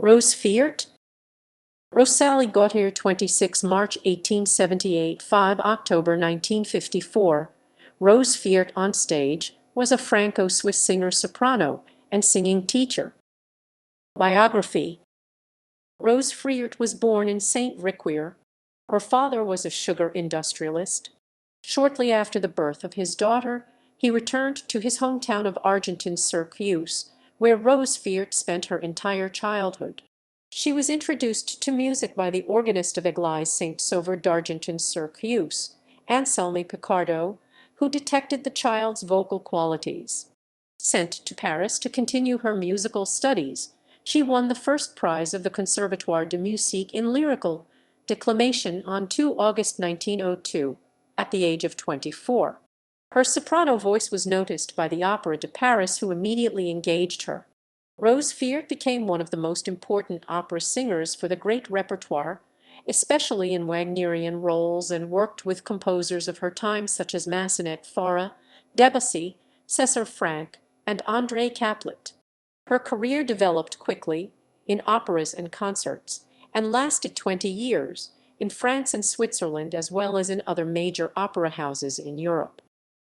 Rose Féart, Rosalie Gautier, 26 March 1878, 5 October 1954. Rose Féart on stage was a Franco-Swiss singer-soprano and singing teacher. Biography. Rose Féart was born in Saint-Riquier. Her father was a sugar industrialist. Shortly after the birth of his daughter, he returned to his hometown of Argenton-sur-Creuse, where Rose Féart spent her entire childhood. She was introduced to music by the organist of Église Saint-Sauveur d'Argenton-sur-Creuse, Anselme Picardo, who detected the child's vocal qualities. Sent to Paris to continue her musical studies, she won the first prize of the Conservatoire de Musique in lyrical declamation on 2 August 1902, at the age of 24. Her soprano voice was noticed by the Opera de Paris, who immediately engaged her. Rose Féart became one of the most important opera singers for the great repertoire, especially in Wagnerian roles, and worked with composers of her time such as Massenet Faure, Debussy, César Franck, and André Caplet. Her career developed quickly, in operas and concerts, and lasted 20 years, in France and Switzerland as well as in other major opera houses in Europe.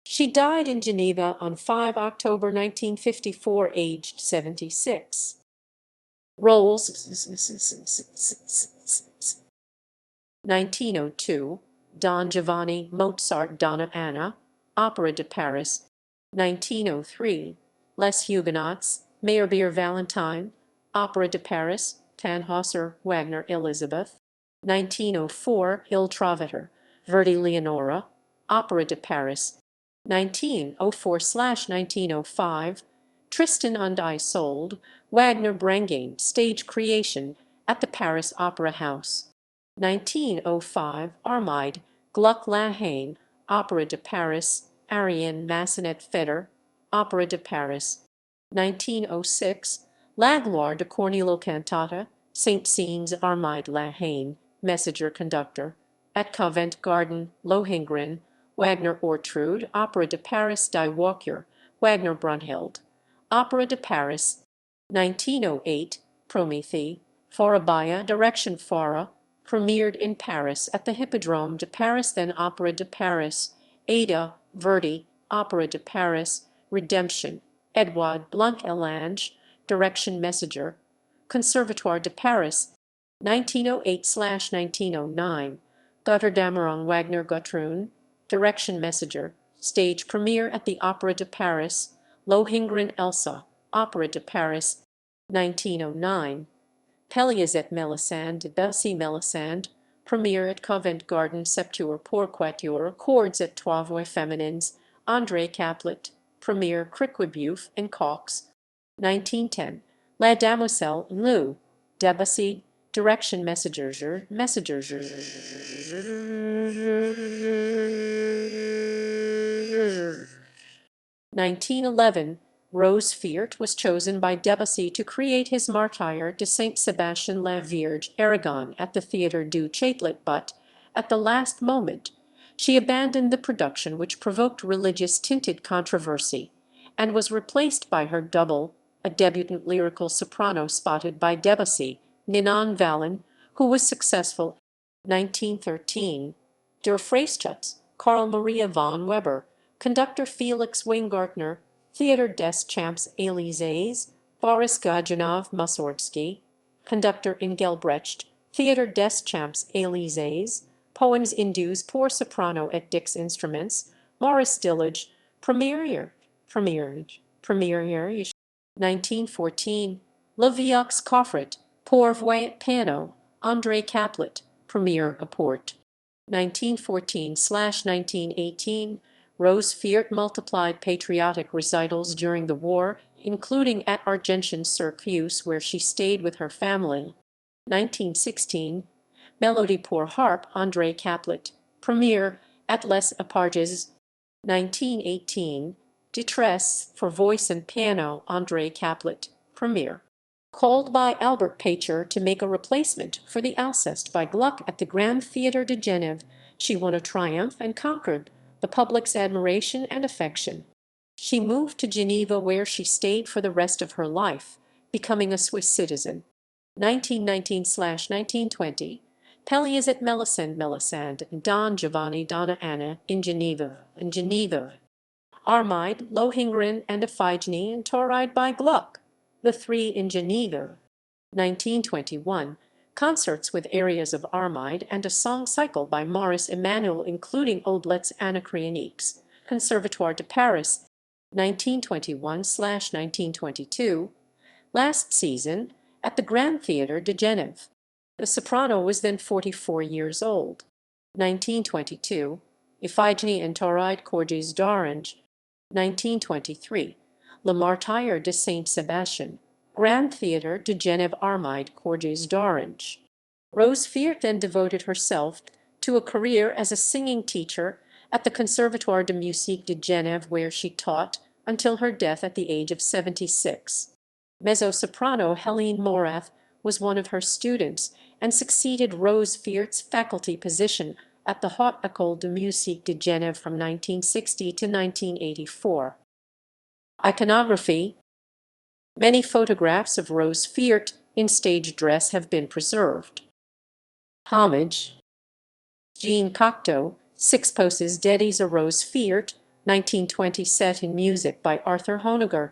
She died in Geneva on 5 October 1954, aged 76. Roles. 1902, Don Giovanni, Mozart, Donna Anna, Opera de Paris. 1903, Les Huguenots, Meyerbeer Valentine, Opera de Paris, Tannhäuser, Wagner, Elizabeth. 1904, Il Trovatore, Verdi, Leonora, Opera de Paris. 1904/1905, Tristan und Isolde, Wagner, Brangäne, stage creation at the Paris Opera House. 1905, Armide, Gluck la Haine, Opera de Paris, Ariane, Massenet Feder, Opera de Paris. 1906, La Gloire de Corneille cantata, Saint-Saëns, Armide la Haine, messenger conductor, at Covent Garden, Lohengrin, Wagner Ortrud, Opera de Paris, Die Walküre, Wagner Brunhild, Opera de Paris. 1908, Prométhée, Farabaya, Direction Farah, premiered in Paris at the Hippodrome de Paris, then Opera de Paris. Ada, Verdi, Opera de Paris. Redemption, Edouard Blanc-Elange, Direction Messenger, Conservatoire de Paris. 1908/1909, Götterdämmerung, Wagner Guttrun, Direction Messenger, stage premiere at the Opera de Paris. Lohengrin, Elsa, Opera de Paris. 1909, Pelléas et Melisande de Debussy, Melisande, premiere at Covent Garden. Septuor pour quatuor, chords at Trois Voix Féminines, André Caplet, premiere Criquebuff and Cox. 1910, La Damoiselle in Lou, Debussy, Direction Messengers. 1911, Rose Féart was chosen by Debussy to create his Martyr de Saint-Sébastien la Vierge, Aragon, at the Théâtre du Châtelet, but, at the last moment, she abandoned the production, which provoked religious-tinted controversy, and was replaced by her double, a debutant lyrical soprano spotted by Debussy, Ninon Vallon, who was successful. 1913, Der Freistaat, Karl Maria von Weber, conductor Felix Weingartner, Theatre des Champs-Élysées, Boris Godunov Mussorgsky, conductor Engelbrecht, Theatre des Champs-Élysées, Poems Indues pour soprano et dix instruments, Maurice Dillage, premiere. 1914, Le Vieux Coffret, pour voix et piano, André Caplet, premiere Apport. 1914/1918, Rose Féart multiplied patriotic recitals during the war, including at Argenton-sur-Creuse, where she stayed with her family. 1916, Melody pour harp, André Caplet, premiere at Les Aparges. 1918, Détresse for voice and piano, André Caplet, premiere. Called by Albert Pacher to make a replacement for the Alceste by Gluck at the Grand Theatre de Genève, she won a triumph and conquered the public's admiration and affection. She moved to Geneva, where she stayed for the rest of her life, becoming a Swiss citizen. 1919/1920. Pelly is at Melisande and Don Giovanni Donna Anna in Geneva. Armide, Lohengrin and Iphigenie and Tauride by Gluck, the three in Geneva. 1921. Concerts with arias of Armide and a song cycle by Maurice Emmanuel including Audlet's Anacreoniques, Conservatoire de Paris, 1921/1922. Last season, at the Grand Theatre de Genève. The soprano was then 44 years old. 1922. Iphigenie and Tauride Corges d'Orange. 1923. Le Martyr de Saint Sebastian. Grand Theatre de Genève Armide Corges d'Orange. Rose Féart then devoted herself to a career as a singing teacher at the Conservatoire de Musique de Genève where she taught until her death at the age of 76. Mezzo-soprano Helene Morath was one of her students and succeeded Rose Féart's faculty position at the Haute École de Musique de Genève from 1960 to 1984. Iconography. Many photographs of Rose Féart in stage dress have been preserved. Homage. Jean Cocteau, Six Poses Dedies a Rose Féart, 1920 set in music by Arthur Honegger.